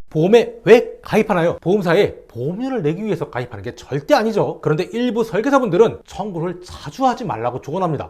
보험에 왜 가입하나요? 보험사에 보험료를 내기 위해서 가입하는 게 절대 아니죠. 그런데 일부 설계사분들은 청구를 자주 하지 말라고 조언합니다.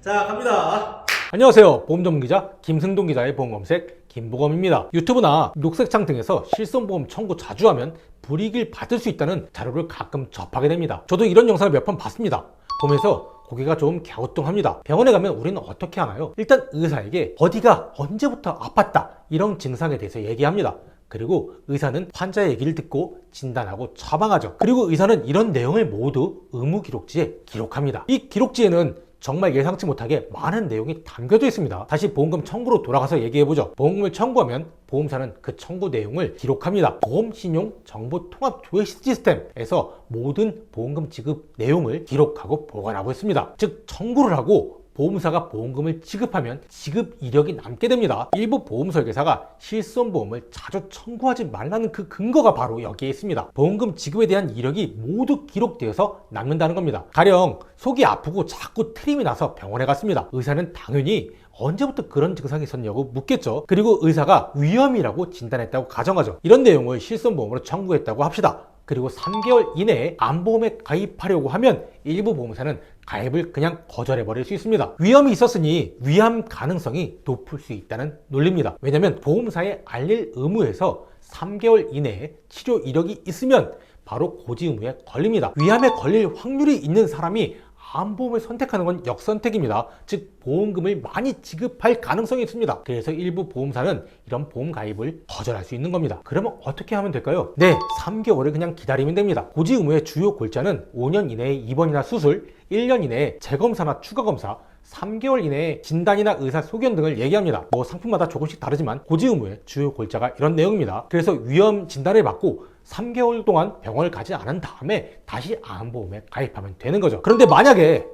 자, 갑니다. 안녕하세요. 보험 전문 기자 김승동 기자의 보험 검색 김보검입니다. 유튜브나 녹색창 등에서 실손보험 청구 자주 하면 불이익을 받을 수 있다는 자료를 가끔 접하게 됩니다. 저도 이런 영상을 몇 번 봤습니다. 보면서 고개가 좀 갸우뚱합니다. 병원에 가면 우리는 어떻게 하나요? 일단 의사에게 어디가 언제부터 아팠다 이런 증상에 대해서 얘기합니다. 그리고 의사는 환자의 얘기를 듣고 진단하고 처방하죠. 그리고 의사는 이런 내용을 모두 의무기록지에 기록합니다. 이 기록지에는 정말 예상치 못하게 많은 내용이 담겨져 있습니다. 다시 보험금 청구로 돌아가서 얘기해보죠. 보험금을 청구하면 보험사는 그 청구 내용을 기록합니다. 보험신용정보통합조회 시스템에서 모든 보험금 지급 내용을 기록하고 보관하고 있습니다. 즉 청구를 하고 보험사가 보험금을 지급하면 지급 이력이 남게 됩니다. 일부 보험 설계사가 실손보험을 자주 청구하지 말라는 그 근거가 바로 여기에 있습니다. 보험금 지급에 대한 이력이 모두 기록되어서 남는다는 겁니다. 가령 속이 아프고 자꾸 트림이 나서 병원에 갔습니다. 의사는 당연히 언제부터 그런 증상이 있었냐고 묻겠죠. 그리고 의사가 위험이라고 진단했다고 가정하죠. 이런 내용을 실손보험으로 청구했다고 합시다. 그리고 3개월 이내에 암보험에 가입하려고 하면 일부 보험사는 가입을 그냥 거절해버릴 수 있습니다. 위험이 있었으니 위험 가능성이 높을 수 있다는 논리입니다. 왜냐하면 보험사에 알릴 의무에서 3개월 이내에 치료 이력이 있으면 바로 고지 의무에 걸립니다. 위암에 걸릴 확률이 있는 사람이 암보험을 선택하는 건 역선택입니다. 즉 보험금을 많이 지급할 가능성이 있습니다. 그래서 일부 보험사는 이런 보험 가입을 거절할 수 있는 겁니다. 그러면 어떻게 하면 될까요? 네, 3개월을 그냥 기다리면 됩니다. 고지 의무의 주요 골자는 5년 이내에 입원이나 수술, 1년 이내에 재검사나 추가검사, 3개월 이내에 진단이나 의사 소견 등을 얘기합니다. 뭐 상품마다 조금씩 다르지만 고지 의무의 주요 골자가 이런 내용입니다. 그래서 위험 진단을 받고 3개월 동안 병원을 가지 않은 다음에 다시 암보험에 가입하면 되는 거죠. 그런데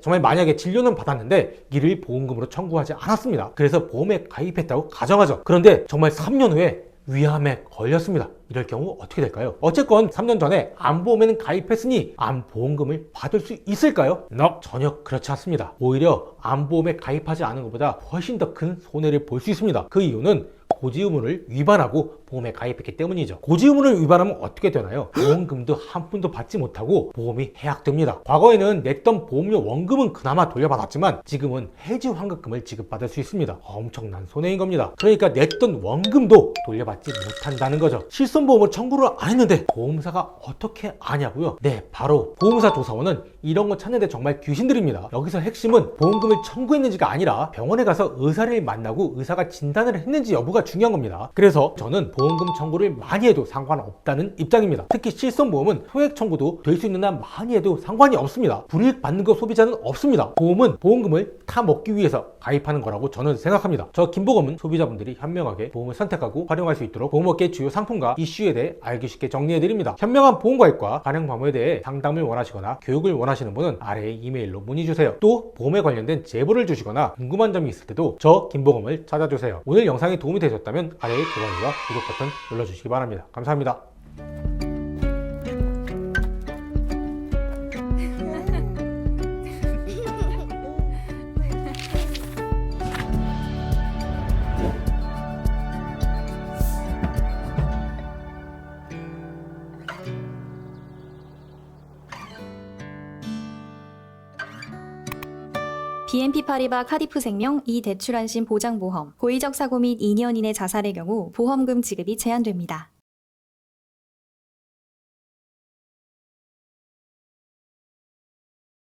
정말 만약에 진료는 받았는데 이를 보험금으로 청구하지 않았습니다. 그래서 보험에 가입했다고 가정하죠. 그런데 정말 3년 후에 위암에 걸렸습니다. 이럴 경우 어떻게 될까요? 어쨌건 3년 전에 암보험에는 가입했으니 암보험금을 받을 수 있을까요? 전혀 그렇지 않습니다. 오히려 암보험에 가입하지 않은 것보다 훨씬 더 큰 손해를 볼 수 있습니다. 그 이유는 고지 의무를 위반하고 보험에 가입했기 때문이죠. 고지 의무를 위반하면 어떻게 되나요? 보험금도 한 푼도 받지 못하고 보험이 해약됩니다. 과거에는 냈던 보험료 원금은 그나마 돌려받았지만 지금은 해지 환급금을 지급받을 수 있습니다. 엄청난 손해인 겁니다. 그러니까 냈던 원금도 돌려받지 못한다는 거죠. 실손보험을 청구를 안 했는데 보험사가 어떻게 아냐고요? 네, 바로 보험사 조사원은 이런 거 찾는데 정말 귀신들입니다. 여기서 핵심은 보험금을 청구했는지가 아니라 병원에 가서 의사를 만나고 의사가 진단을 했는지 여부가 중요한 겁니다. 그래서 저는 보험금 청구를 많이 해도 상관없다는 입장입니다. 특히 실손보험은 소액 청구도 될 수 있는 한 많이 해도 상관이 없습니다. 불이익 받는 거 소비자는 없습니다. 보험은 보험금을 타먹기 위해서 가입하는 거라고 저는 생각합니다. 저 김보검은 소비자분들이 현명하게 보험을 선택하고 활용할 수 있도록 보험업계 주요 상품과 이슈에 대해 알기 쉽게 정리해드립니다. 현명한 보험가입과 가능 방법에 대해 상담을 원하시거나 교육을 원하시는 분은 아래의 이메일로 문의주세요. 또 보험에 관련된 제보를 주시거나 궁금한 점이 있을 때도 저 김보검을 찾아주세요. 오늘 영상이 도움이 되셨다면 아래의 좋아요와 구독 버튼 눌러주시기 바랍니다. 감사합니다. BNP 파리바 카디프 생명 이대출안심 보장보험 고의적 사고 및 2년 이내 자살의 경우 보험금 지급이 제한됩니다.